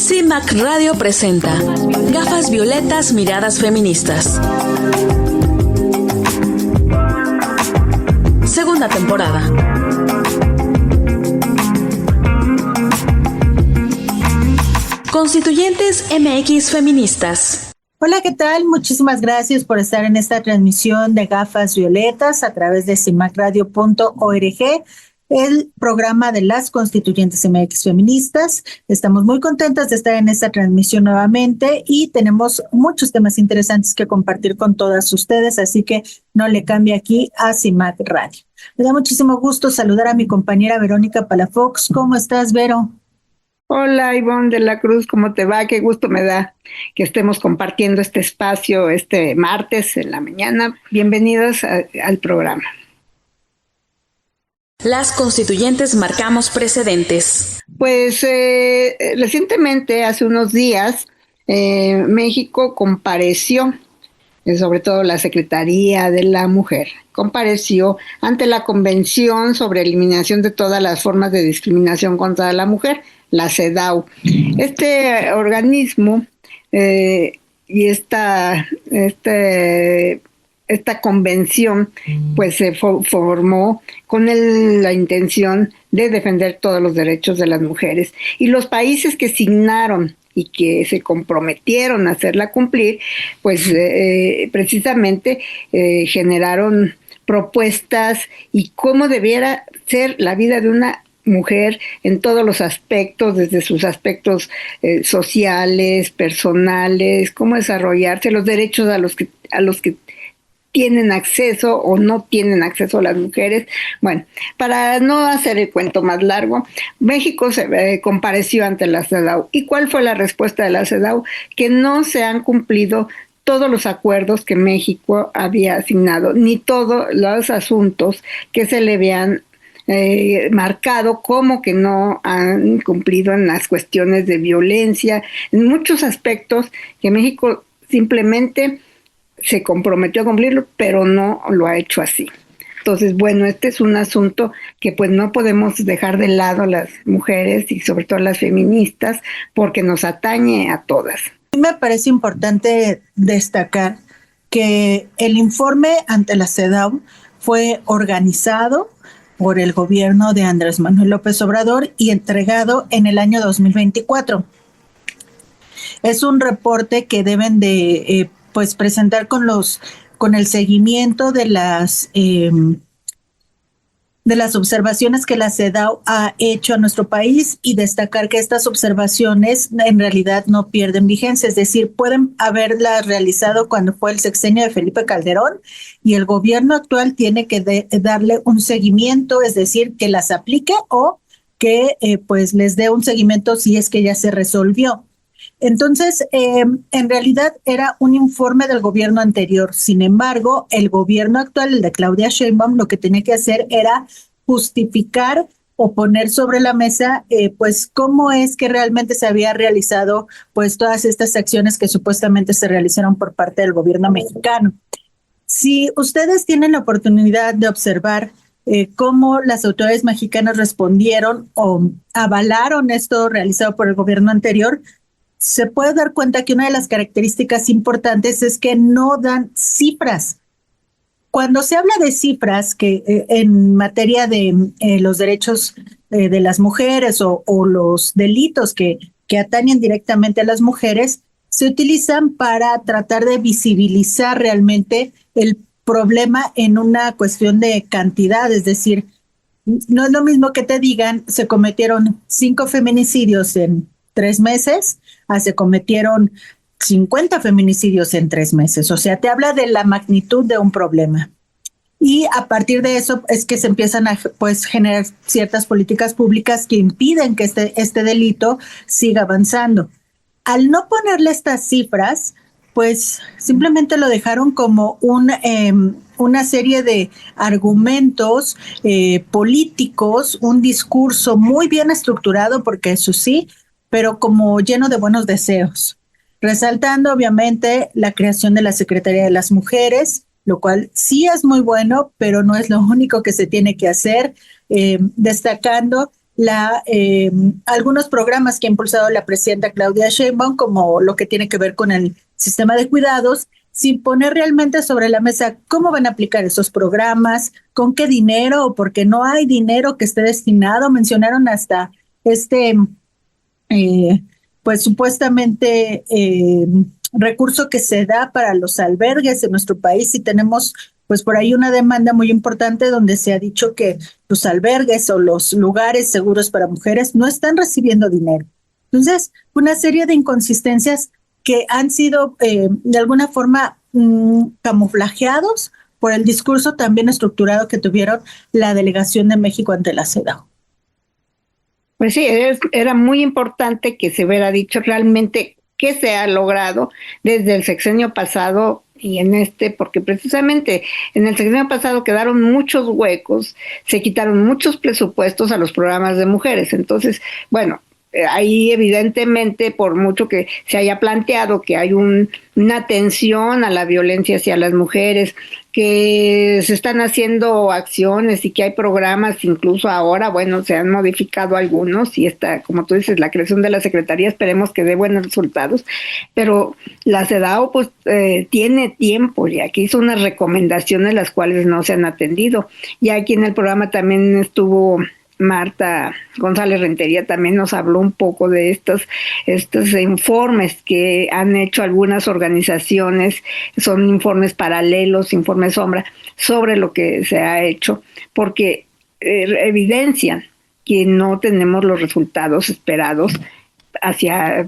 CIMAC Radio presenta Gafas Violetas, Miradas Feministas. Segunda temporada. Constituyentes MX Feministas. Hola, ¿qué tal? Muchísimas gracias por estar en esta transmisión de Gafas Violetas a través de cimacradio.org, el programa de las Constituyentes MX Feministas. Estamos muy contentas de estar en esta transmisión nuevamente y tenemos muchos temas interesantes que compartir con todas ustedes, así que no le cambie aquí a CIMAC Radio. Me da muchísimo gusto saludar a mi compañera Verónica Palafox. ¿Cómo estás, Vero? Hola, Ivonne de la Cruz, ¿cómo te va? Qué gusto me da que estemos compartiendo este espacio este martes en la mañana. Bienvenidos al programa. Las constituyentes marcamos precedentes. Pues recientemente, hace unos días, México compareció, sobre todo la Secretaría de la Mujer, compareció ante la Convención sobre Eliminación de todas las formas de discriminación contra la mujer, la CEDAW. Este organismo y esta convención pues se formó con la intención de defender todos los derechos de las mujeres, y los países que signaron y que se comprometieron a hacerla cumplir, pues precisamente generaron propuestas y cómo debiera ser la vida de una mujer en todos los aspectos, desde sus aspectos sociales, personales, cómo desarrollarse, los derechos a los que tienen acceso o no tienen acceso las mujeres. Bueno, para no hacer el cuento más largo, México se compareció ante la CEDAW. ¿Y cuál fue la respuesta de la CEDAW? Que no se han cumplido todos los acuerdos que México había asignado, ni todos los asuntos que se le habían marcado como que no han cumplido en las cuestiones de violencia, en muchos aspectos que México simplemente se comprometió a cumplirlo, pero no lo ha hecho así. Entonces, bueno, este es un asunto que pues no podemos dejar de lado las mujeres y sobre todo las feministas, porque nos atañe a todas. A mí me parece importante destacar que el informe ante la CEDAW fue organizado por el gobierno de Andrés Manuel López Obrador y entregado en el año 2024. Es un reporte que deben de pues presentar con el seguimiento de las observaciones que la CEDAW ha hecho a nuestro país, y destacar que estas observaciones en realidad no pierden vigencia, es decir, pueden haberlas realizado cuando fue el sexenio de Felipe Calderón, y el gobierno actual tiene que darle un seguimiento, es decir, que las aplique o que pues les dé un seguimiento si es que ya se resolvió. Entonces, en realidad era un informe del gobierno anterior. Sin embargo, el gobierno actual, el de Claudia Sheinbaum, lo que tenía que hacer era justificar o poner sobre la mesa, pues, cómo es que realmente se había realizado, pues, todas estas acciones que supuestamente se realizaron por parte del gobierno mexicano. Si ustedes tienen la oportunidad de observar cómo las autoridades mexicanas respondieron o avalaron esto realizado por el gobierno anterior, se puede dar cuenta que una de las características importantes es que no dan cifras. Cuando se habla de cifras que en materia de los derechos de las mujeres o los delitos que atañen directamente a las mujeres, se utilizan para tratar de visibilizar realmente el problema en una cuestión de cantidad. Es decir, no es lo mismo que te digan se cometieron 5 feminicidios en 3 meses, se cometieron 50 feminicidios en 3 meses. O sea, te habla de la magnitud de un problema. Y a partir de eso es que se empiezan a pues, generar ciertas políticas públicas que impiden que este delito siga avanzando. Al no ponerle estas cifras, pues simplemente lo dejaron como una serie de argumentos políticos, un discurso muy bien estructurado, porque eso sí, pero como lleno de buenos deseos, resaltando obviamente la creación de la Secretaría de las Mujeres, lo cual sí es muy bueno, pero no es lo único que se tiene que hacer, destacando algunos programas que ha impulsado la presidenta Claudia Sheinbaum, como lo que tiene que ver con el sistema de cuidados, sin poner realmente sobre la mesa cómo van a aplicar esos programas, con qué dinero, o porque no hay dinero que esté destinado. Mencionaron hasta pues supuestamente recurso que se da para los albergues en nuestro país, y tenemos pues por ahí una demanda muy importante donde se ha dicho que los albergues o los lugares seguros para mujeres no están recibiendo dinero. Entonces, una serie de inconsistencias que han sido de alguna forma camuflajeados por el discurso también estructurado que tuvieron la delegación de México ante la CEDAW. Pues sí, era muy importante que se hubiera dicho realmente qué se ha logrado desde el sexenio pasado y porque precisamente en el sexenio pasado quedaron muchos huecos, se quitaron muchos presupuestos a los programas de mujeres. Entonces, bueno, ahí evidentemente, por mucho que se haya planteado que hay una atención a la violencia hacia las mujeres, que se están haciendo acciones y que hay programas, incluso ahora, bueno, se han modificado algunos y como tú dices, la creación de la Secretaría, esperemos que dé buenos resultados, pero la CEDAW pues tiene tiempo y aquí hizo unas recomendaciones las cuales no se han atendido. Y aquí en el programa también estuvo Marta González Rentería, también nos habló un poco de estos informes que han hecho algunas organizaciones, son informes paralelos, informes sombra, sobre lo que se ha hecho, porque evidencian que no tenemos los resultados esperados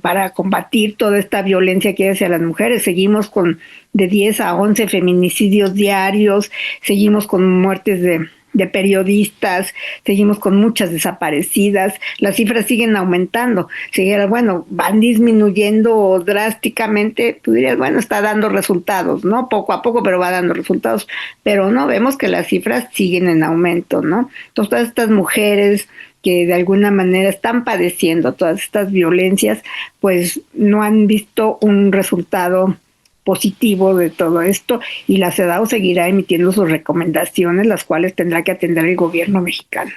para combatir toda esta violencia que hay hacia las mujeres. Seguimos con de 10 a 11 feminicidios diarios, seguimos con muertes de periodistas, seguimos con muchas desaparecidas, las cifras siguen aumentando, van disminuyendo drásticamente, tú dirías, bueno, está dando resultados, ¿no? Poco a poco, pero va dando resultados, pero no, vemos que las cifras siguen en aumento, ¿no? Entonces, todas estas mujeres que de alguna manera están padeciendo todas estas violencias, pues no han visto un resultado positivo de todo esto, y la CEDAW seguirá emitiendo sus recomendaciones, las cuales tendrá que atender el gobierno mexicano.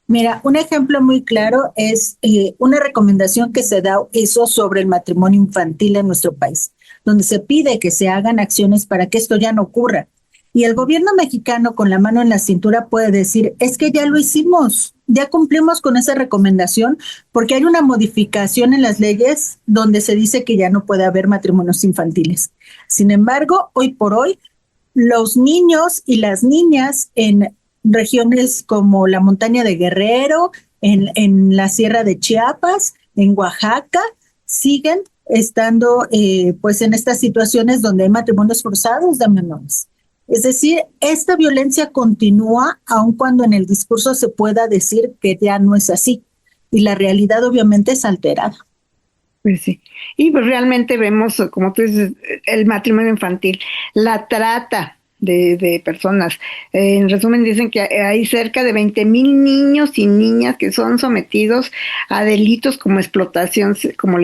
Mira, un ejemplo muy claro es una recomendación que CEDAW hizo sobre el matrimonio infantil en nuestro país, donde se pide que se hagan acciones para que esto ya no ocurra. Y el gobierno mexicano, con la mano en la cintura, puede decir, es que ya lo hicimos, ya cumplimos con esa recomendación, porque hay una modificación en las leyes donde se dice que ya no puede haber matrimonios infantiles. Sin embargo, hoy por hoy, los niños y las niñas en regiones como la montaña de Guerrero, en la sierra de Chiapas, en Oaxaca, siguen estando pues en estas situaciones donde hay matrimonios forzados de menores. Es decir, esta violencia continúa aun cuando en el discurso se pueda decir que ya no es así. Y la realidad obviamente es alterada. Pues sí. Y pues realmente vemos, como tú dices, el matrimonio infantil, la trata de personas. En resumen, dicen que hay cerca de 20,000 niños y niñas que son sometidos a delitos como la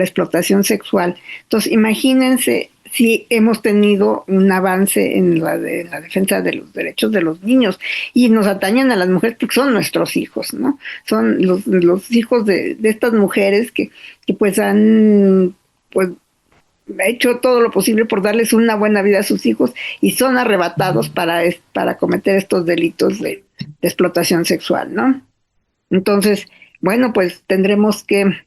explotación sexual. Entonces, imagínense si hemos tenido un avance en la defensa de los derechos de los niños, y nos atañen a las mujeres porque son nuestros hijos, ¿no? Son los hijos de estas mujeres que pues han pues hecho todo lo posible por darles una buena vida a sus hijos, y son arrebatados para cometer estos delitos de explotación sexual, ¿no? Entonces, bueno, pues tendremos que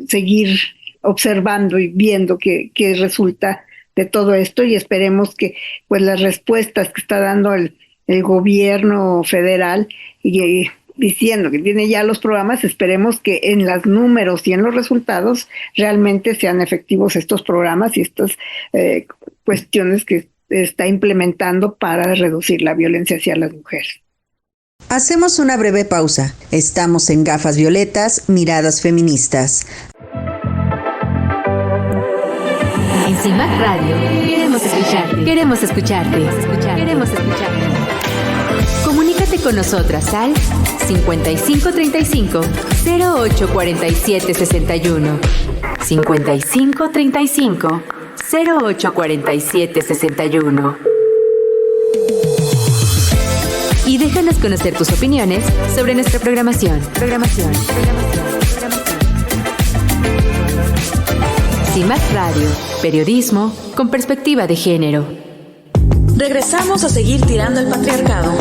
seguir observando y viendo qué resulta de todo esto, y esperemos que pues las respuestas que está dando el gobierno federal y diciendo que tiene ya los programas, esperemos que en los números y en los resultados realmente sean efectivos estos programas y estas cuestiones que está implementando para reducir la violencia hacia las mujeres. Hacemos una breve pausa. Estamos en Gafas Violetas, Miradas Feministas. En CIMAC Radio, queremos escucharte. Queremos escucharte. Queremos escucharte. Comunícate con nosotras al 5535-084761. 5535-084761. Y deja Déjanos conocer tus opiniones sobre nuestra programación. CIMAC Radio, periodismo con perspectiva de género. Regresamos a seguir tirando el patriarcado.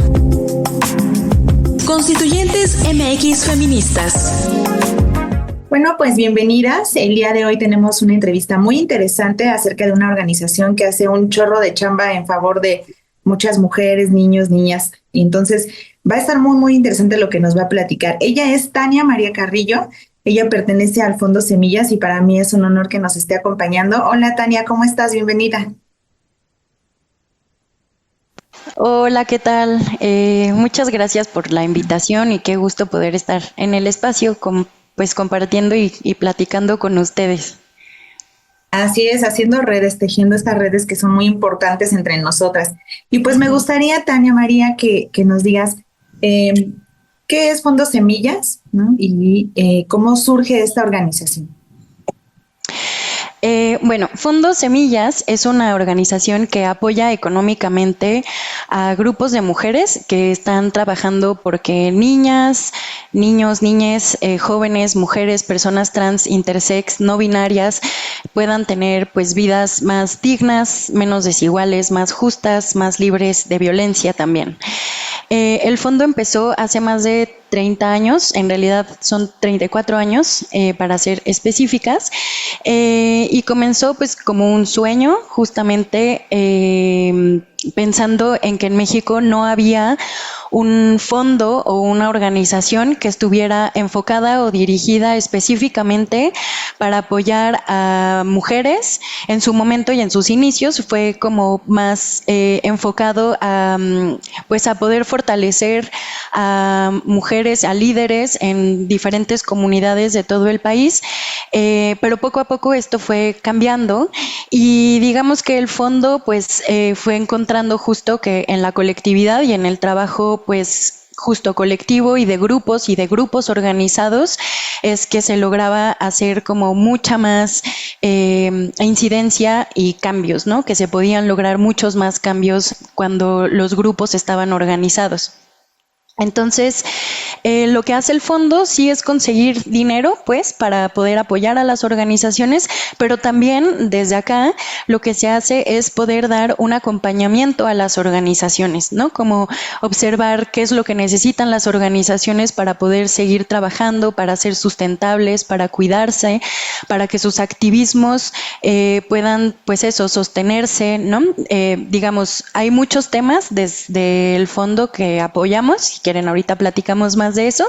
Constituyentes MX Feministas. Bueno, pues bienvenidas. El día de hoy tenemos una entrevista muy interesante acerca de una organización que hace un chorro de chamba en favor de muchas mujeres, niños, niñas. Y entonces va a estar muy, muy interesante lo que nos va a platicar. Ella es Tania María Carrillo. Ella pertenece al Fondo Semillas y para mí es un honor que nos esté acompañando. Hola Tania, ¿cómo estás? Bienvenida. Hola, ¿qué tal? Muchas gracias por la invitación y qué gusto poder estar en el espacio compartiendo y platicando con ustedes. Así es, haciendo redes, tejiendo estas redes que son muy importantes entre nosotras. Y pues me gustaría, Tania María, que nos digas qué es Fondo Semillas, ¿no? Y cómo surge esta organización. Fondo Semillas es una organización que apoya económicamente a grupos de mujeres que están trabajando porque niñas, niños, niñas, jóvenes, mujeres, personas trans, intersex, no binarias puedan tener pues vidas más dignas, menos desiguales, más justas, más libres de violencia también. El fondo empezó hace más de 30 años, en realidad son 34 años para ser específicas, y comenzó pues como un sueño, justamente pensando en que en México no había un fondo o una organización que estuviera enfocada o dirigida específicamente para apoyar a mujeres. En su momento y en sus inicios fue como más enfocado a poder fortalecer a mujeres, a líderes en diferentes comunidades de todo el país, pero poco a poco esto fue cambiando y digamos que el fondo fue encontrando justo que en la colectividad y en el trabajo justo colectivo y de grupos organizados es que se lograba hacer como mucha más incidencia y cambios, ¿no? Que se podían lograr muchos más cambios cuando los grupos estaban organizados. Entonces, lo que hace el fondo sí es conseguir dinero, para poder apoyar a las organizaciones, pero también desde acá lo que se hace es poder dar un acompañamiento a las organizaciones, ¿no? Como observar qué es lo que necesitan las organizaciones para poder seguir trabajando, para ser sustentables, para cuidarse, para que sus activismos puedan, sostenerse, ¿no? Digamos, hay muchos temas desde el fondo que apoyamos. Si quieren, ahorita platicamos más de eso,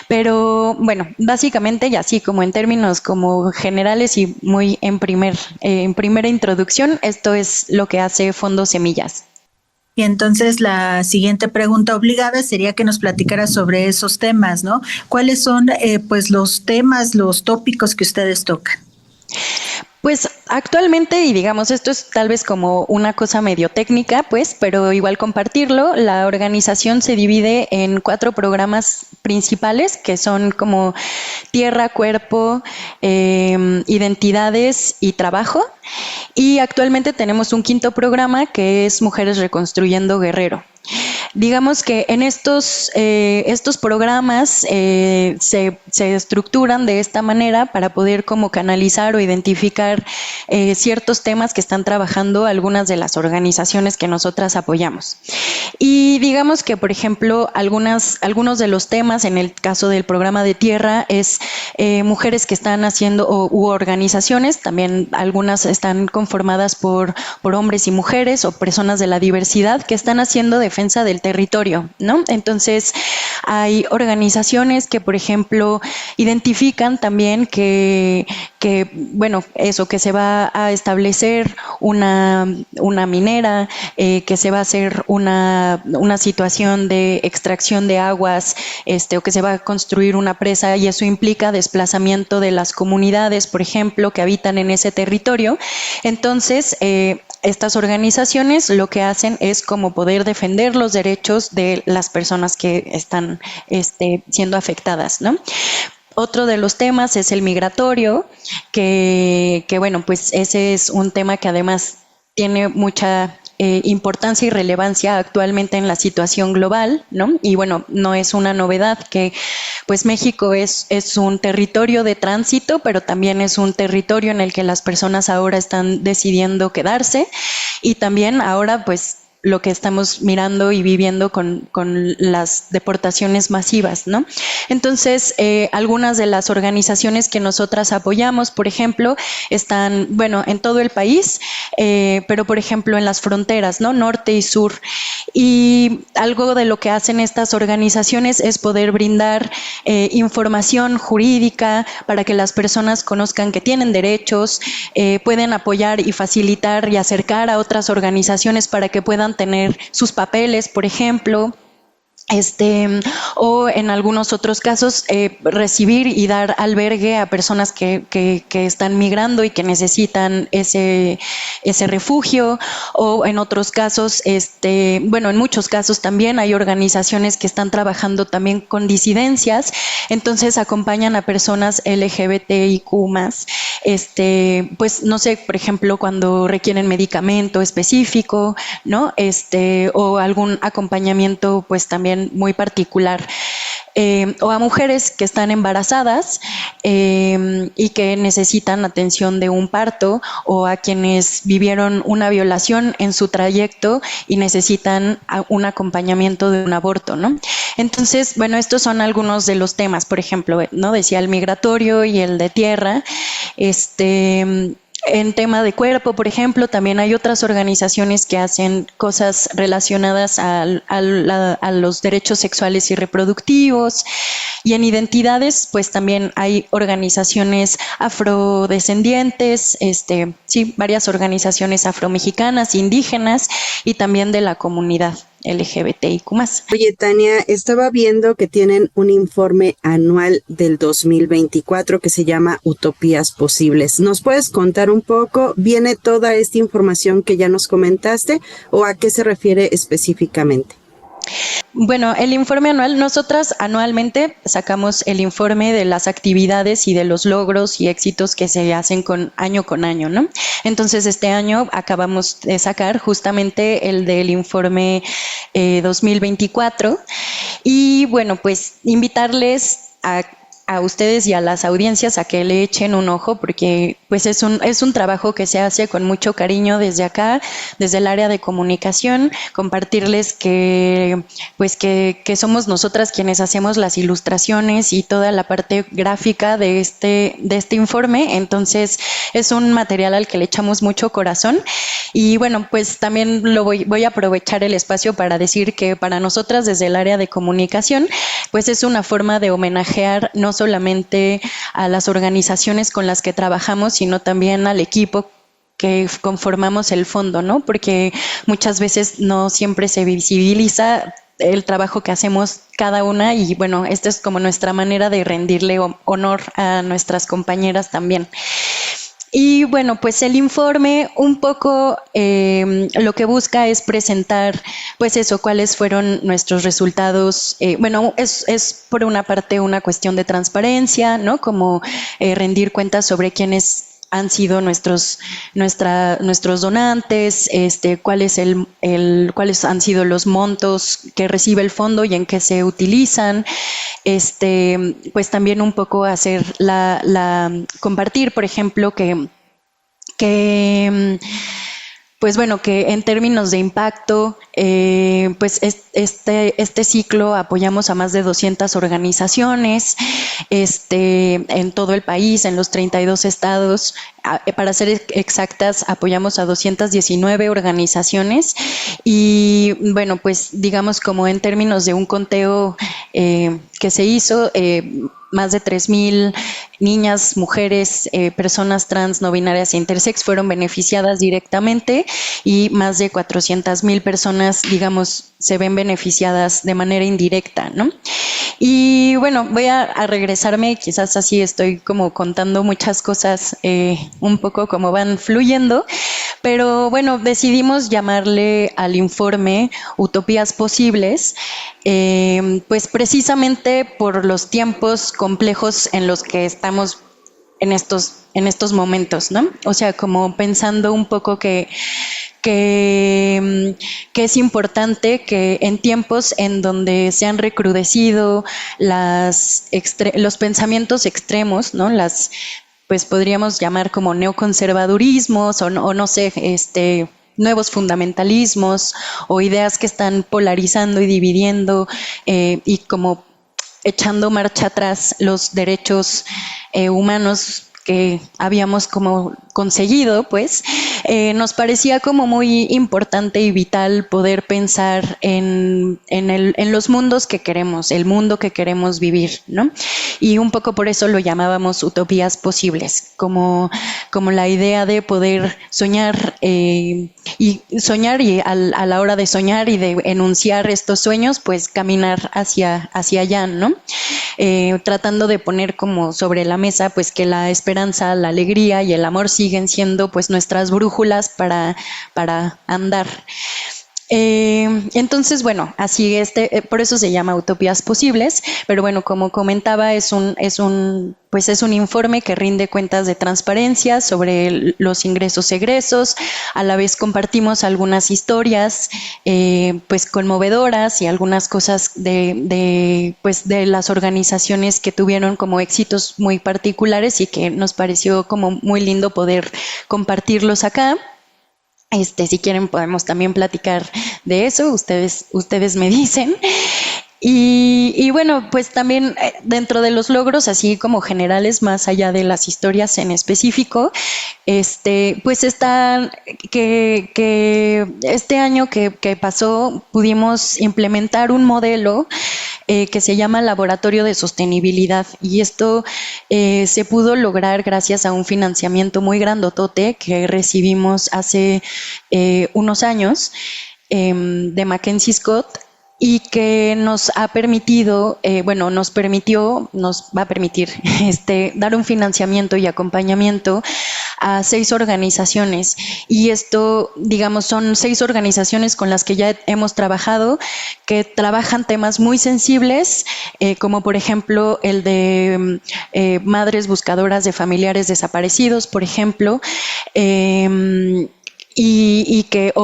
pero bueno, básicamente y así como en términos como generales y muy en primera introducción, esto es lo que hace Fondo Semillas. Y entonces la siguiente pregunta obligada sería que nos platicara sobre esos temas, ¿no? ¿Cuáles son los temas, los tópicos que ustedes tocan? Pues actualmente, y digamos esto es tal vez como una cosa medio técnica, pero igual compartirlo, la organización se divide en 4 programas principales que son como tierra, cuerpo, identidades y trabajo. Y actualmente tenemos un 5º programa que es Mujeres Reconstruyendo Guerrero. Digamos que en estos programas se estructuran de esta manera para poder como canalizar o identificar ciertos temas que están trabajando algunas de las organizaciones que nosotras apoyamos. Y digamos que, por ejemplo, algunos de los temas en el caso del programa de tierra es mujeres que están haciendo u organizaciones, también algunas están conformadas por hombres y mujeres o personas de la diversidad que están haciendo defensa del territorio, ¿no? Entonces, hay organizaciones que, por ejemplo, identifican también que se va a establecer una minera, que se va a hacer una situación de extracción de aguas, o que se va a construir una presa y eso implica desplazamiento de las comunidades, por ejemplo, que habitan en ese territorio. Entonces, estas organizaciones lo que hacen es como poder defender los derechos de las personas que están siendo afectadas, ¿no? Otro de los temas es el migratorio, que ese es un tema que además tiene mucha importancia y relevancia actualmente en la situación global, ¿no? Y bueno, no es una novedad que pues México es un territorio de tránsito, pero también es un territorio en el que las personas ahora están decidiendo quedarse, y también ahora pues lo que estamos mirando y viviendo con las deportaciones masivas, ¿no? Entonces, algunas de las organizaciones que nosotras apoyamos, por ejemplo, están, bueno, en todo el país, pero por ejemplo en las fronteras, ¿no? Norte y sur. Y algo de lo que hacen estas organizaciones es poder brindar información jurídica para que las personas conozcan que tienen derechos, pueden apoyar y facilitar y acercar a otras organizaciones para que puedan tener sus papeles, por ejemplo, o en algunos otros casos recibir y dar albergue a personas que están migrando y que necesitan ese refugio, o en otros casos, bueno, en muchos casos también hay organizaciones que están trabajando también con disidencias, entonces acompañan a personas LGBTIQ+, pues no sé, por ejemplo, cuando requieren medicamento específico, ¿no? O algún acompañamiento pues también muy particular, o a mujeres que están embarazadas y que necesitan atención de un parto, o a quienes vivieron una violación en su trayecto y necesitan un acompañamiento de un aborto, ¿no? Entonces, bueno, estos son algunos de los temas, por ejemplo, ¿no? Decía el migratorio y el de tierra. En tema de cuerpo, por ejemplo, también hay otras organizaciones que hacen cosas relacionadas a los derechos sexuales y reproductivos. Y en identidades, pues también hay organizaciones afrodescendientes, sí, varias organizaciones afromexicanas, indígenas y también de la comunidad LGBTIQ+. Oye, Tania, estaba viendo que tienen un informe anual del 2024 que se llama Utopías Posibles. ¿Nos puedes contar un poco? ¿Viene toda esta información que ya nos comentaste o a qué se refiere específicamente? Bueno, el informe anual, nosotras anualmente sacamos el informe de las actividades y de los logros y éxitos que se hacen con año, ¿no? Entonces, este año acabamos de sacar justamente el del informe 2024 y bueno, pues invitarles a ustedes y a las audiencias a que le echen un ojo, porque pues es un trabajo que se hace con mucho cariño desde acá, desde el área de comunicación, compartirles que somos nosotras quienes hacemos las ilustraciones y toda la parte gráfica de este informe. Entonces es un material al que le echamos mucho corazón y bueno, pues también voy a aprovechar el espacio para decir que para nosotras desde el área de comunicación pues es una forma de homenajear no solamente a las organizaciones con las que trabajamos, sino también al equipo que conformamos el fondo, ¿no? Porque muchas veces no siempre se visibiliza el trabajo que hacemos cada una y bueno, esta es como nuestra manera de rendirle honor a nuestras compañeras también. Y bueno, pues el informe un poco lo que busca es presentar, pues eso, cuáles fueron nuestros resultados. Bueno, es por una parte una cuestión de transparencia, ¿no? Como rendir cuentas sobre quiénes han sido nuestros donantes, cuáles han sido los montos que recibe el fondo y en qué se utilizan, pues también un poco hacer compartir, por ejemplo, pues bueno, que en términos de impacto, pues este ciclo apoyamos a más de 200 organizaciones en todo el país, en los 32 estados. Para ser exactas, apoyamos a 219 organizaciones y bueno, pues digamos como en términos de un conteo que se hizo, más de 3,000 niñas, mujeres, personas trans, no binarias e intersex fueron beneficiadas directamente y más de 400,000 personas, digamos, se ven beneficiadas de manera indirecta, ¿no? Y bueno, voy a regresarme, quizás así estoy como contando muchas cosas un poco como van fluyendo, pero bueno, decidimos llamarle al informe Utopías Posibles, pues precisamente por los tiempos complejos en los que estamos en estos momentos, ¿no? O sea, como pensando un poco que que es importante que en tiempos en donde se han recrudecido los pensamientos extremos, ¿no? Pues podríamos llamar como neoconservadurismos o no sé, nuevos fundamentalismos o ideas que están polarizando y dividiendo y como echando marcha atrás los derechos humanos que habíamos como conseguido, pues, nos parecía como muy importante y vital poder pensar en los mundos que queremos, el mundo que queremos vivir, ¿no? Y un poco por eso lo llamábamos utopías posibles, como la idea de poder soñar y a la hora de soñar y de enunciar estos sueños, pues caminar hacia allá, ¿no? Tratando de poner como sobre la mesa, pues que la esperanza, la alegría y el amor siguen siendo pues nuestras brújulas para andar. Entonces, bueno, así por eso se llama Utopías Posibles, pero bueno, como comentaba, es un informe que rinde cuentas de transparencia sobre los ingresos-egresos. A la vez compartimos algunas historias pues conmovedoras y algunas cosas de las organizaciones que tuvieron como éxitos muy particulares y que nos pareció como muy lindo poder compartirlos acá. Si quieren podemos también platicar de eso, ustedes me dicen. Y bueno, pues también dentro de los logros, así como generales, más allá de las historias en específico, pues está que este año que pasó pudimos implementar un modelo que se llama Laboratorio de Sostenibilidad, y esto se pudo lograr gracias a un financiamiento muy grandotote que recibimos hace unos años de Mackenzie Scott, y que nos ha permitido, nos va a permitir dar un financiamiento y acompañamiento a 6 organizaciones. Y esto, digamos, son 6 organizaciones con las que ya hemos trabajado, que trabajan temas muy sensibles, como por ejemplo el de madres buscadoras de familiares desaparecidos, por ejemplo, y que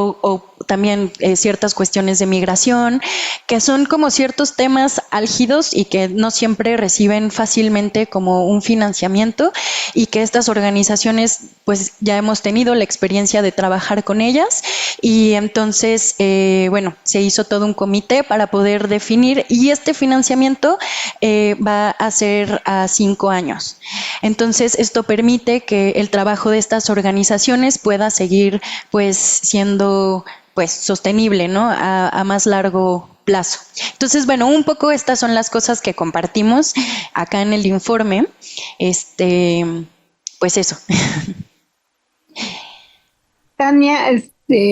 también ciertas cuestiones de migración, que son como ciertos temas álgidos y que no siempre reciben fácilmente como un financiamiento, y que estas organizaciones pues ya hemos tenido la experiencia de trabajar con ellas, y entonces se hizo todo un comité para poder definir, y este financiamiento va a ser a 5 años. Entonces esto permite que el trabajo de estas organizaciones pueda seguir pues siendo pues sostenible, ¿no? A más largo plazo. Entonces, bueno, un poco estas son las cosas que compartimos acá en el informe. Pues eso. Tania,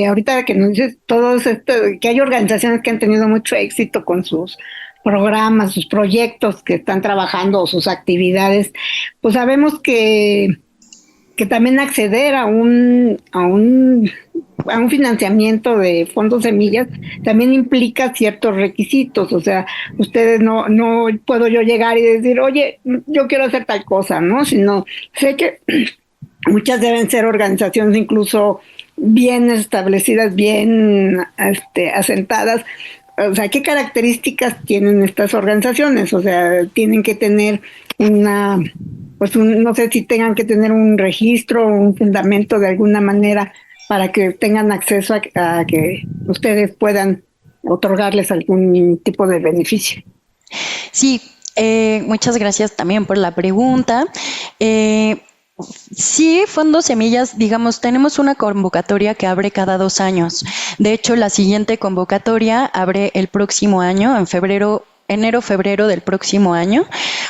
ahorita que nos dices todo esto, que hay organizaciones que han tenido mucho éxito con sus programas, sus proyectos que están trabajando, sus actividades, pues sabemos que también acceder a un financiamiento de fondos semillas también implica ciertos requisitos. O sea, ustedes no puedo yo llegar y decir, oye, yo quiero hacer tal cosa, ¿no? Sino sé que muchas deben ser organizaciones incluso bien establecidas, bien asentadas. O sea, ¿qué características tienen estas organizaciones? O sea, tienen que tener no sé si tengan que tener un registro o un fundamento de alguna manera para que tengan acceso a que ustedes puedan otorgarles algún tipo de beneficio. Sí, muchas gracias también por la pregunta. Sí, Fondos Semillas, digamos, tenemos una convocatoria que abre cada 2 años. De hecho, la siguiente convocatoria abre el próximo año, en enero-febrero del próximo año,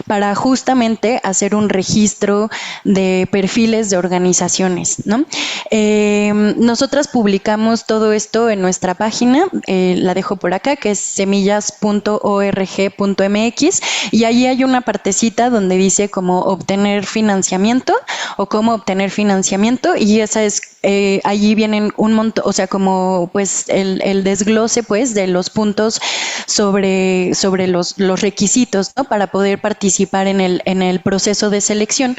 para justamente hacer un registro de perfiles de organizaciones, ¿no? Nosotras publicamos todo esto en nuestra página, la dejo por acá, que es semillas.org.mx, y ahí hay una partecita donde dice cómo obtener financiamiento o cómo obtener financiamiento, y esa es, allí vienen un montón, o sea, como pues el desglose pues de los puntos sobre los requisitos, ¿no? Para poder participar en el proceso de selección.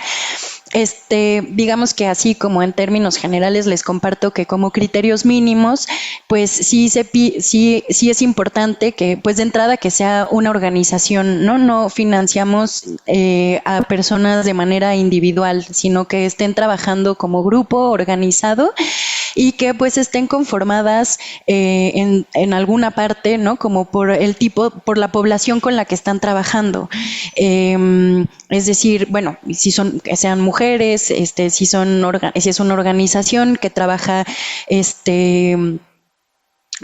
digamos que así como en términos generales les comparto que como criterios mínimos, pues sí es importante que, pues de entrada que sea una organización, no financiamos a personas de manera individual, sino que estén trabajando como grupo organizado y que pues estén conformadas en alguna parte, ¿no? Como por la población con la que están trabajando. Es decir, bueno, que sean mujeres, si es una organización que trabaja,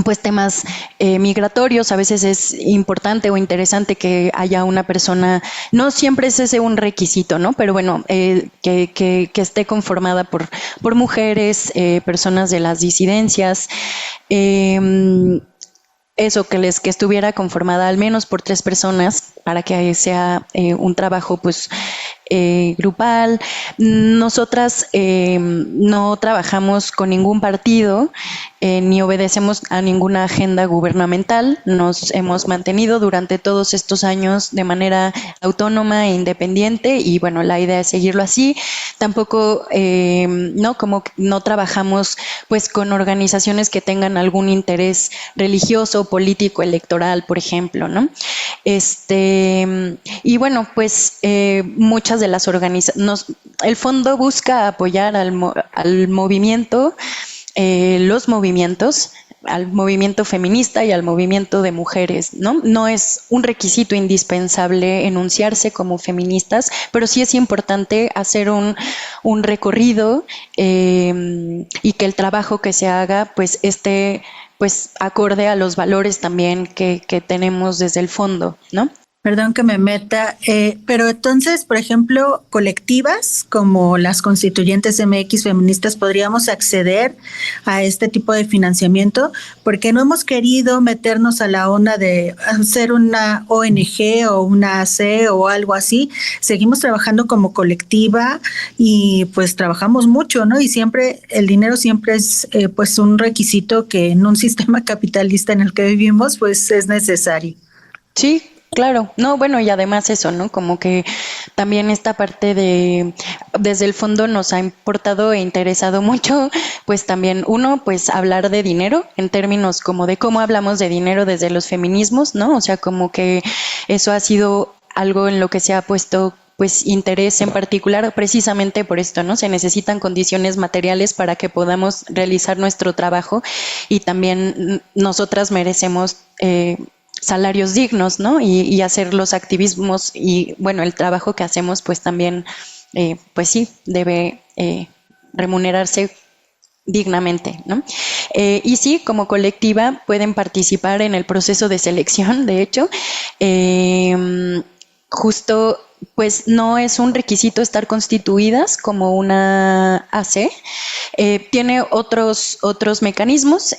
pues temas migratorios, a veces es importante o interesante que haya una persona, no siempre es ese un requisito, ¿no? Pero bueno, que esté conformada por mujeres, personas de las disidencias, eso, que estuviera conformada al menos por 3 personas para que sea un trabajo pues grupal. Nosotras no trabajamos con ningún partido ni obedecemos a ninguna agenda gubernamental. Nos hemos mantenido durante todos estos años de manera autónoma e independiente y bueno, la idea es seguirlo así. Tampoco no trabajamos pues con organizaciones que tengan algún interés religioso, político, electoral, por ejemplo, ¿no? Y bueno, pues muchas de las organizaciones, el fondo busca apoyar al movimiento, los movimientos, al movimiento feminista y al movimiento de mujeres, ¿no? No es un requisito indispensable enunciarse como feministas, pero sí es importante hacer un recorrido y que el trabajo que se haga pues esté pues acorde a los valores también que tenemos desde el fondo, ¿no? Perdón que me meta, pero entonces, por ejemplo, colectivas como las Constituyentes MX feministas podríamos acceder a este tipo de financiamiento, porque no hemos querido meternos a la onda de hacer una ONG o una AC o algo así. Seguimos trabajando como colectiva y pues trabajamos mucho, ¿no? Y siempre el dinero siempre es pues un requisito que en un sistema capitalista en el que vivimos pues es necesario. Sí. Claro, no, bueno, y además eso, ¿no? Como que también esta parte desde el fondo nos ha importado e interesado mucho, pues también pues hablar de dinero en términos como de cómo hablamos de dinero desde los feminismos, ¿no? O sea, como que eso ha sido algo en lo que se ha puesto pues interés en particular precisamente por esto, ¿no? Se necesitan condiciones materiales para que podamos realizar nuestro trabajo y también nosotras merecemos salarios dignos, ¿no? Y hacer los activismos y, bueno, el trabajo que hacemos, pues también, pues sí, debe remunerarse dignamente, ¿no? Y sí, como colectiva pueden participar en el proceso de selección, de hecho, justo pues no es un requisito estar constituidas como una AC, tiene otros mecanismos,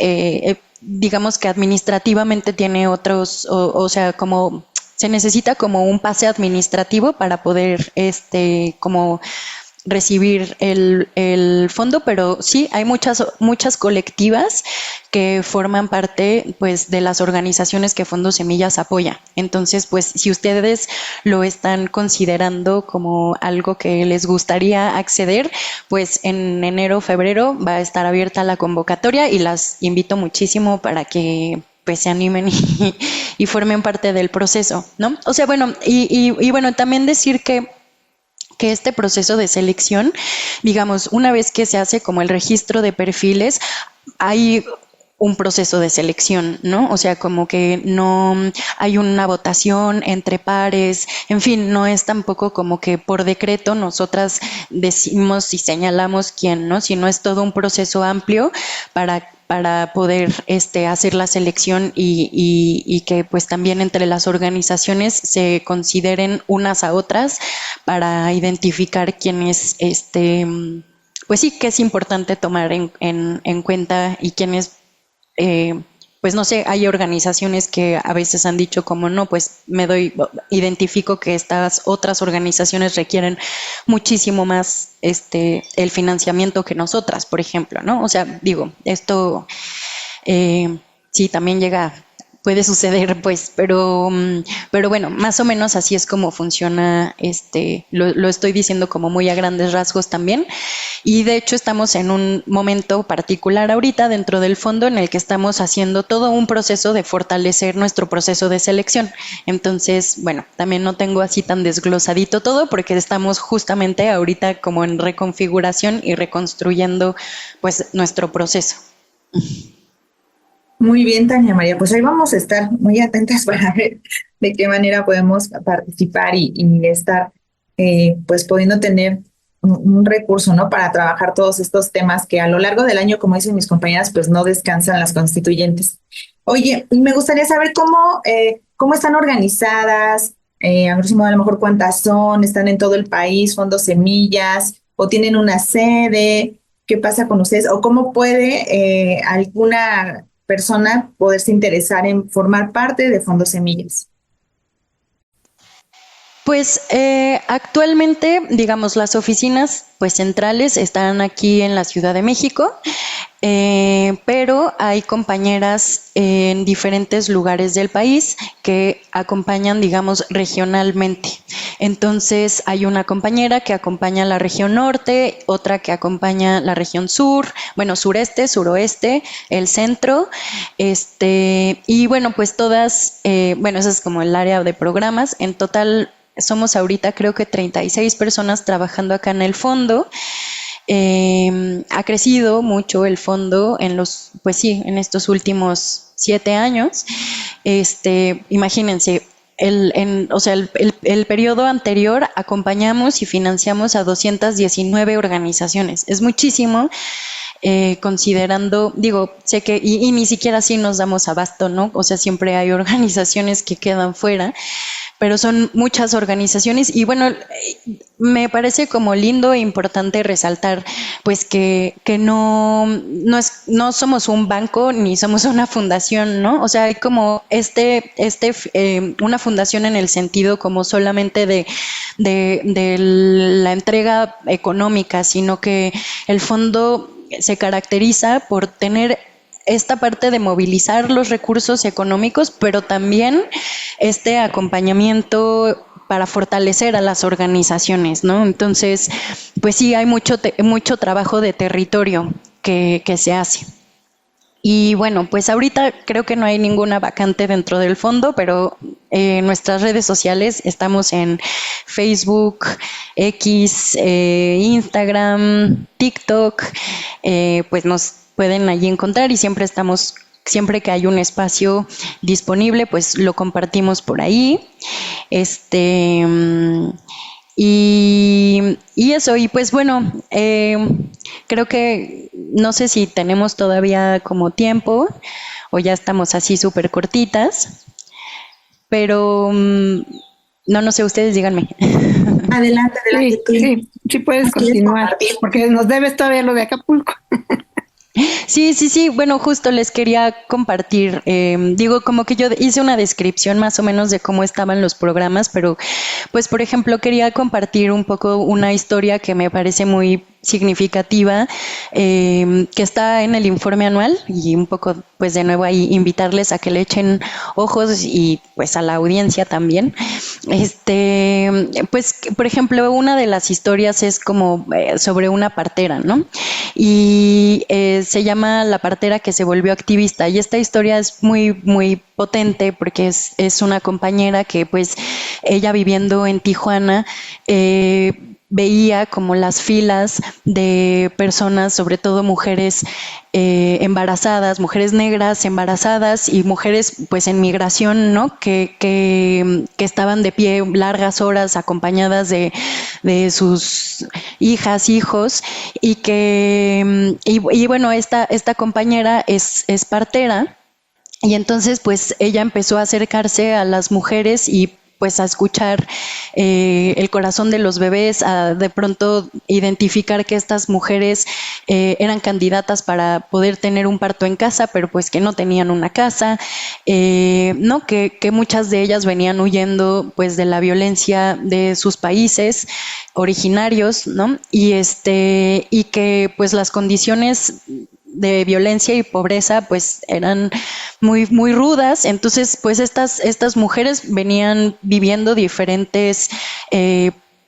digamos que administrativamente tiene otros, o sea, como se necesita como un pase administrativo para poder como recibir el fondo, pero sí hay muchas colectivas que forman parte pues de las organizaciones que Fondo Semillas apoya. Entonces, pues si ustedes lo están considerando como algo que les gustaría acceder, pues en enero, febrero va a estar abierta la convocatoria y las invito muchísimo para que pues se animen y formen parte del proceso, ¿no? O sea, bueno, y bueno, también decir que este proceso de selección, digamos, una vez que se hace como el registro de perfiles, hay un proceso de selección, ¿no? O sea, como que no hay una votación entre pares, en fin, no es tampoco como que por decreto nosotras decimos y señalamos quién, ¿no? Sino es todo un proceso amplio para poder hacer la selección y que pues también entre las organizaciones se consideren unas a otras para identificar quién es pues sí, que es importante tomar en cuenta y quién es pues no sé, hay organizaciones que a veces han dicho como no, pues identifico que estas otras organizaciones requieren muchísimo más el financiamiento que nosotras, por ejemplo, ¿no? O sea, digo, esto sí también llega puede suceder, pues, pero bueno, más o menos así es como funciona, lo estoy diciendo como muy a grandes rasgos también, y de hecho estamos en un momento particular ahorita dentro del fondo en el que estamos haciendo todo un proceso de fortalecer nuestro proceso de selección. Entonces, bueno, también no tengo así tan desglosadito todo porque estamos justamente ahorita como en reconfiguración y reconstruyendo pues nuestro proceso. Muy bien, Tania María, pues ahí vamos a estar muy atentas para ver de qué manera podemos participar y estar pues pudiendo tener un recurso, ¿no? Para trabajar todos estos temas que a lo largo del año, como dicen mis compañeras, pues no descansan las constituyentes. Oye, me gustaría saber cómo están organizadas, a lo mejor cuántas son, están en todo el país, Fondos Semillas, o tienen una sede, qué pasa con ustedes, o cómo puede alguna persona poderse interesar en formar parte de Fondos Semillas. Pues actualmente, digamos, las oficinas pues centrales están aquí en la Ciudad de México, pero hay compañeras en diferentes lugares del país que acompañan, digamos, regionalmente. Entonces hay una compañera que acompaña la región norte, otra que acompaña la región sur, bueno, sureste, suroeste, el centro, y bueno, pues todas, bueno, ese es como el área de programas. En total somos ahorita creo que 36 personas trabajando acá en el fondo. Ha crecido mucho el fondo pues sí, en estos últimos 7 años. Imagínense, el periodo anterior acompañamos y financiamos a 219 organizaciones. Es muchísimo. Considerando, digo, sé que, y ni siquiera así nos damos abasto, ¿no? O sea, siempre hay organizaciones que quedan fuera, pero son muchas organizaciones y bueno, me parece como lindo e importante resaltar pues que no somos un banco ni somos una fundación, ¿no? O sea, hay como una fundación en el sentido como solamente de la entrega económica, sino que el fondo se caracteriza por tener esta parte de movilizar los recursos económicos, pero también este acompañamiento para fortalecer a las organizaciones, ¿no? Entonces, pues sí, hay mucho trabajo de territorio que se hace. Y bueno, pues ahorita creo que no hay ninguna vacante dentro del fondo, pero en nuestras redes sociales estamos en Facebook, X, Instagram, TikTok, pues nos pueden allí encontrar y siempre que hay un espacio disponible, pues lo compartimos por ahí. Y eso, y pues bueno, creo que no sé si tenemos todavía como tiempo o ya estamos así súper cortitas, pero no sé, ustedes díganme. Adelante. Sí, puedes continuar, porque nos debes todavía lo de Acapulco. Sí, bueno, justo les quería compartir, digo, como que yo hice una descripción más o menos de cómo estaban los programas, pero pues por ejemplo quería compartir un poco una historia que me parece muy significativa, que está en el informe anual y un poco pues de nuevo ahí invitarles a que le echen ojos y pues a la audiencia también. Pues por ejemplo una de las historias es como sobre una partera, ¿no? Y se llama La partera que se volvió activista y esta historia es muy potente porque es una compañera que pues ella viviendo en Tijuana veía como las filas de personas, sobre todo mujeres embarazadas, mujeres negras embarazadas y mujeres pues en migración, ¿no? Que estaban de pie largas horas acompañadas de sus hijas, hijos y bueno, esta compañera es partera y entonces pues ella empezó a acercarse a las mujeres y pues a escuchar el corazón de los bebés, a de pronto identificar que estas mujeres eran candidatas para poder tener un parto en casa, pero pues que no tenían una casa, ¿no? Que muchas de ellas venían huyendo pues de la violencia de sus países originarios, ¿no? Y que pues las condiciones de violencia y pobreza pues eran muy, muy rudas. Entonces pues estas mujeres venían viviendo diferentes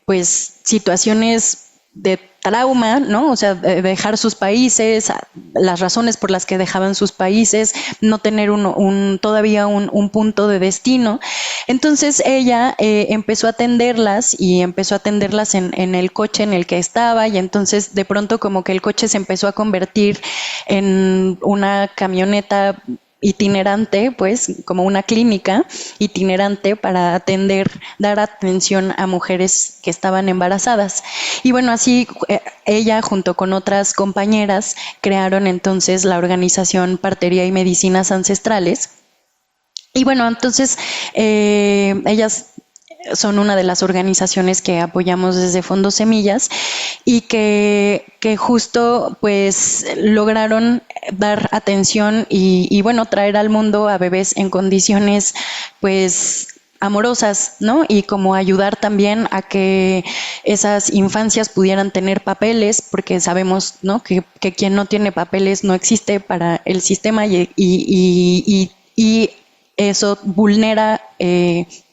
pues situaciones de trauma, ¿no? O sea, dejar sus países, las razones por las que dejaban sus países, no tener todavía un punto de destino. Entonces ella empezó a atenderlas en el coche en el que estaba, y entonces de pronto como que el coche se empezó a convertir en una camioneta itinerante, pues como una clínica itinerante para dar atención a mujeres que estaban embarazadas. Y bueno, así ella junto con otras compañeras crearon entonces la organización Partería y Medicinas Ancestrales. Y bueno, entonces ellas son una de las organizaciones que apoyamos desde Fondo Semillas y que justo pues lograron dar atención y bueno, traer al mundo a bebés en condiciones pues amorosas, ¿no? Y como ayudar también a que esas infancias pudieran tener papeles, porque sabemos, ¿no? que quien no tiene papeles no existe para el sistema y eso vulnera,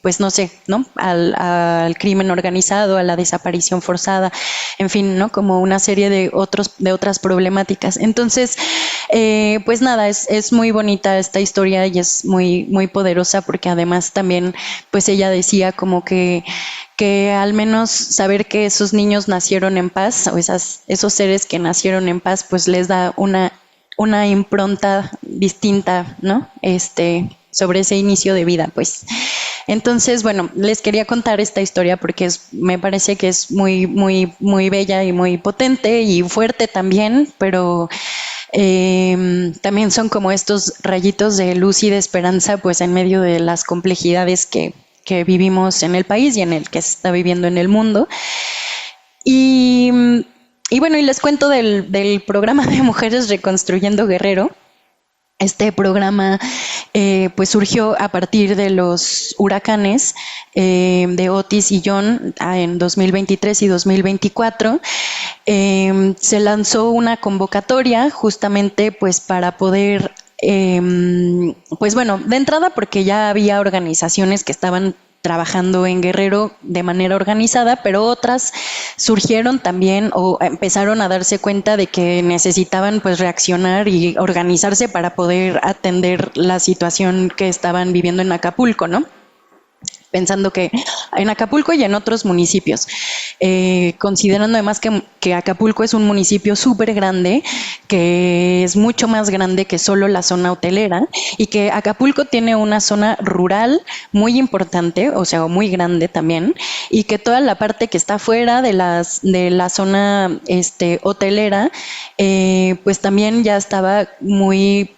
pues no sé, ¿no? Al crimen organizado, a la desaparición forzada, en fin, ¿no? Como una serie de otras problemáticas. Entonces, pues nada, es muy bonita esta historia y es muy, muy poderosa, porque además también, pues ella decía como que al menos saber que esos niños nacieron en paz, o esos seres que nacieron en paz, pues les da una impronta distinta, ¿no? Sobre ese inicio de vida, pues. Entonces, bueno, les quería contar esta historia porque me parece que es muy, muy, muy bella y muy potente y fuerte también, pero también son como estos rayitos de luz y de esperanza, pues en medio de las complejidades que vivimos en el país y en el que se está viviendo en el mundo. Y bueno, y les cuento del programa de Mujeres Reconstruyendo Guerrero. Este programa pues surgió a partir de los huracanes de Otis y John en 2023 y 2024. Se lanzó una convocatoria justamente pues para poder, pues bueno, de entrada porque ya había organizaciones que estaban trabajando en Guerrero de manera organizada, pero otras surgieron también o empezaron a darse cuenta de que necesitaban pues reaccionar y organizarse para poder atender la situación que estaban viviendo en Acapulco, ¿no? Pensando que en Acapulco y en otros municipios, considerando además que Acapulco es un municipio súper grande, que es mucho más grande que solo la zona hotelera, y que Acapulco tiene una zona rural muy importante, o sea, muy grande también, y que toda la parte que está fuera de la zona hotelera, pues también ya estaba muy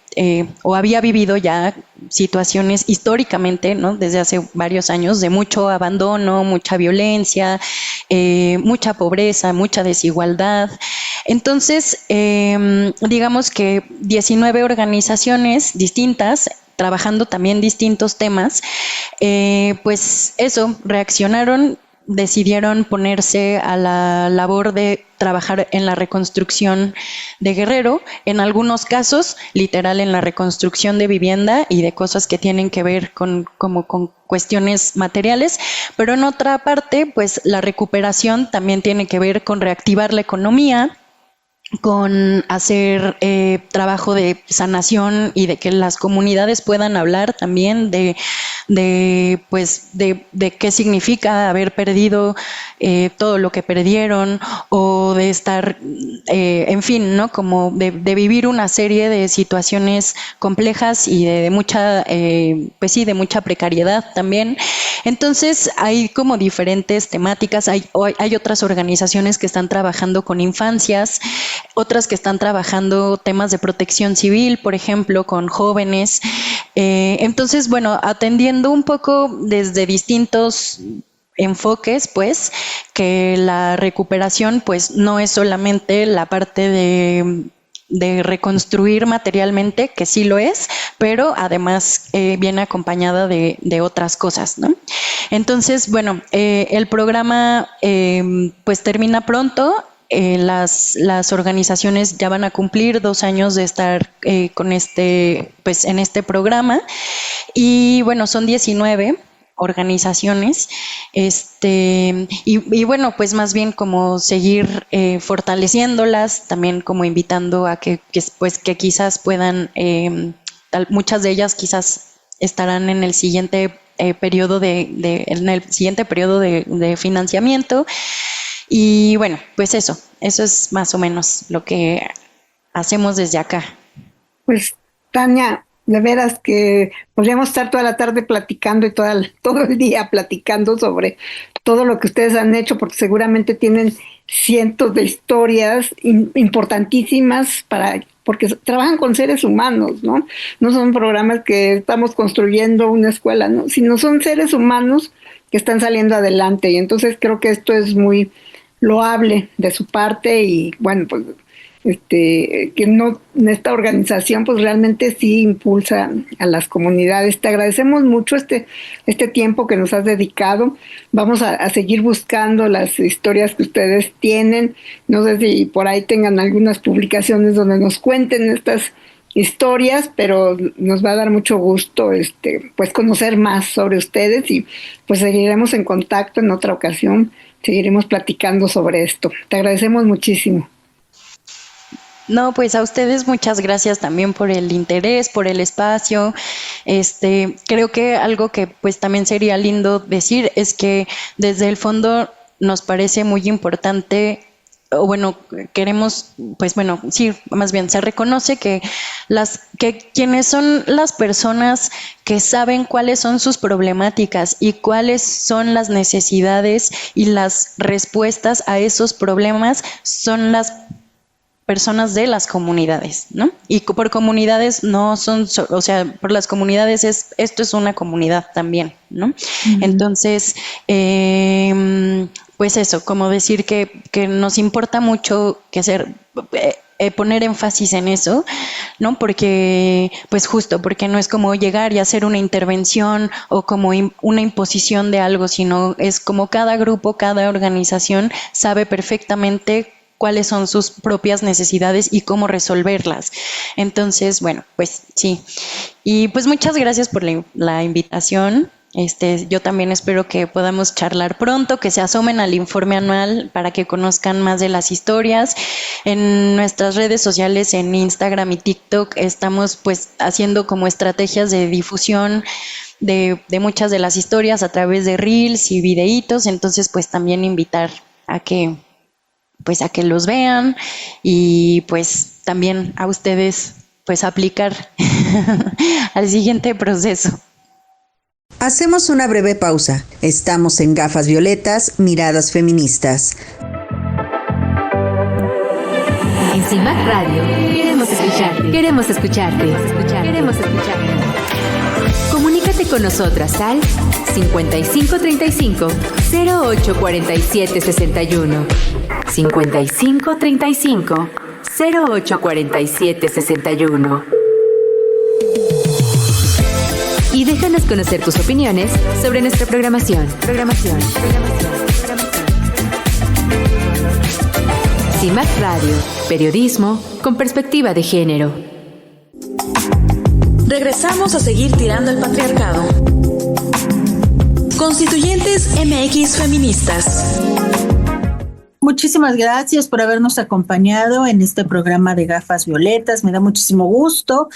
o había vivido ya situaciones históricamente, ¿no? Desde hace varios años de mucho abandono, mucha violencia, mucha pobreza, mucha desigualdad. Entonces, digamos que 19 organizaciones distintas, trabajando también distintos temas, pues eso, reaccionaron, decidieron ponerse a la labor de trabajar en la reconstrucción de Guerrero, en algunos casos, literal, en la reconstrucción de vivienda y de cosas que tienen que ver con cuestiones materiales, pero en otra parte, pues la recuperación también tiene que ver con reactivar la economía, con hacer trabajo de sanación y de que las comunidades puedan hablar también de qué significa haber perdido todo lo que perdieron, o de estar, en fin, ¿no? Como de vivir una serie de situaciones complejas y de mucha, pues sí, de mucha precariedad también. Entonces hay como diferentes temáticas, hay otras organizaciones que están trabajando con infancias, otras que están trabajando temas de protección civil, por ejemplo, con jóvenes. Entonces, bueno, atendiendo un poco desde distintos enfoques, pues, que la recuperación, pues, no es solamente la parte de reconstruir materialmente, que sí lo es, pero además viene acompañada de otras cosas, ¿no? Entonces, bueno, el programa pues termina pronto. las organizaciones ya van a cumplir 2 años de estar con pues en este programa. Y bueno, son 19 organizaciones, y bueno, pues más bien como seguir fortaleciéndolas, también como invitando a que quizás puedan, muchas de ellas quizás estarán en el siguiente periodo de financiamiento. Y bueno, pues eso es más o menos lo que hacemos desde acá. Pues Tania, de veras que podríamos estar toda la tarde platicando y todo el día platicando sobre todo lo que ustedes han hecho, porque seguramente tienen cientos de historias importantísimas porque trabajan con seres humanos, ¿no? No son programas que estamos construyendo una escuela, ¿no? Sino son seres humanos que están saliendo adelante, y entonces creo que esto es muy loable de su parte. Y bueno, pues que no, esta organización pues realmente sí impulsa a las comunidades. Te agradecemos mucho este tiempo que nos has dedicado. Vamos a seguir buscando las historias que ustedes tienen. No sé si por ahí tengan algunas publicaciones donde nos cuenten estas historias, pero nos va a dar mucho gusto pues conocer más sobre ustedes, y pues seguiremos en contacto en otra ocasión. Seguiremos platicando sobre esto. Te agradecemos muchísimo. No, pues a ustedes muchas gracias también por el interés, por el espacio. Creo que algo que pues también sería lindo decir es que desde el fondo nos parece muy importante, o bueno, queremos, pues bueno, sí, más bien se reconoce que quienes son las personas que saben cuáles son sus problemáticas y cuáles son las necesidades y las respuestas a esos problemas son las personas de las comunidades, ¿no? Y por comunidades no son, o sea, por las comunidades esto es una comunidad también, ¿no? Uh-huh. Entonces, pues eso, como decir que nos importa mucho poner énfasis en eso, ¿no? Porque, pues justo, porque no es como llegar y hacer una intervención o como una imposición de algo, sino es como cada grupo, cada organización sabe perfectamente cuáles son sus propias necesidades y cómo resolverlas. Entonces, bueno, pues sí. Y pues muchas gracias por la invitación. Yo también espero que podamos charlar pronto, que se asomen al informe anual para que conozcan más de las historias. En nuestras redes sociales, en Instagram y TikTok, estamos pues haciendo como estrategias de difusión de muchas de las historias a través de reels y videitos. Entonces, pues también invitar a que los vean, y pues también a ustedes pues aplicar al siguiente proceso. Hacemos una breve pausa. Estamos en Gafas Violetas, Miradas Feministas. En CIMAC Radio queremos escucharte. Queremos escucharte. Comunícate con nosotras al 5535 0847 61. 5535 0847 61. Y déjanos conocer tus opiniones sobre nuestra programación. CIMAC Radio, periodismo con perspectiva de género. Regresamos a seguir tirando el patriarcado. Constituyentes MX Feministas. Muchísimas gracias por habernos acompañado en este programa de Gafas Violetas. Me da muchísimo gusto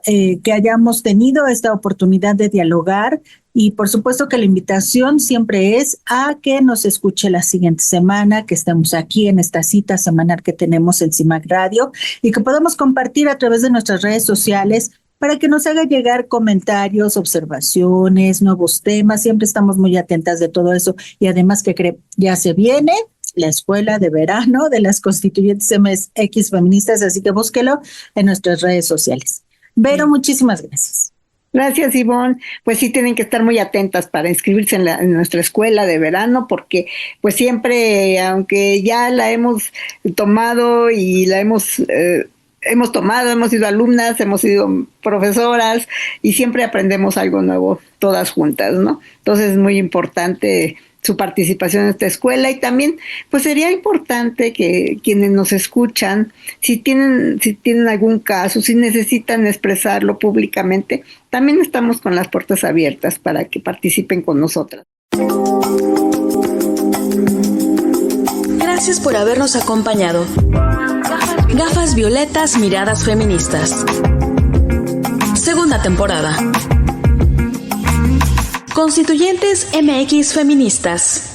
que hayamos tenido esta oportunidad de dialogar, y por supuesto que la invitación siempre es a que nos escuche la siguiente semana, que estemos aquí en esta cita semanal que tenemos en CIMAC Radio, y que podamos compartir a través de nuestras redes sociales para que nos haga llegar comentarios, observaciones, nuevos temas. Siempre estamos muy atentas de todo eso, y además que ya se viene la escuela de verano de las Constituyentes MX Feministas, así que búsquelo en nuestras redes sociales. Vero, muchísimas gracias. Gracias, Ivonne. Pues sí, tienen que estar muy atentas para inscribirse en nuestra escuela de verano, porque pues siempre, aunque ya la hemos tomado y la hemos sido alumnas, hemos sido profesoras, y siempre aprendemos algo nuevo todas juntas, ¿no? Entonces es muy importante su participación en esta escuela. Y también pues sería importante que quienes nos escuchan, si tienen algún caso, si necesitan expresarlo públicamente, también estamos con las puertas abiertas para que participen con nosotras. Gracias por habernos acompañado. Gafas violetas, miradas feministas. Segunda temporada. Constituyentes MX Feministas.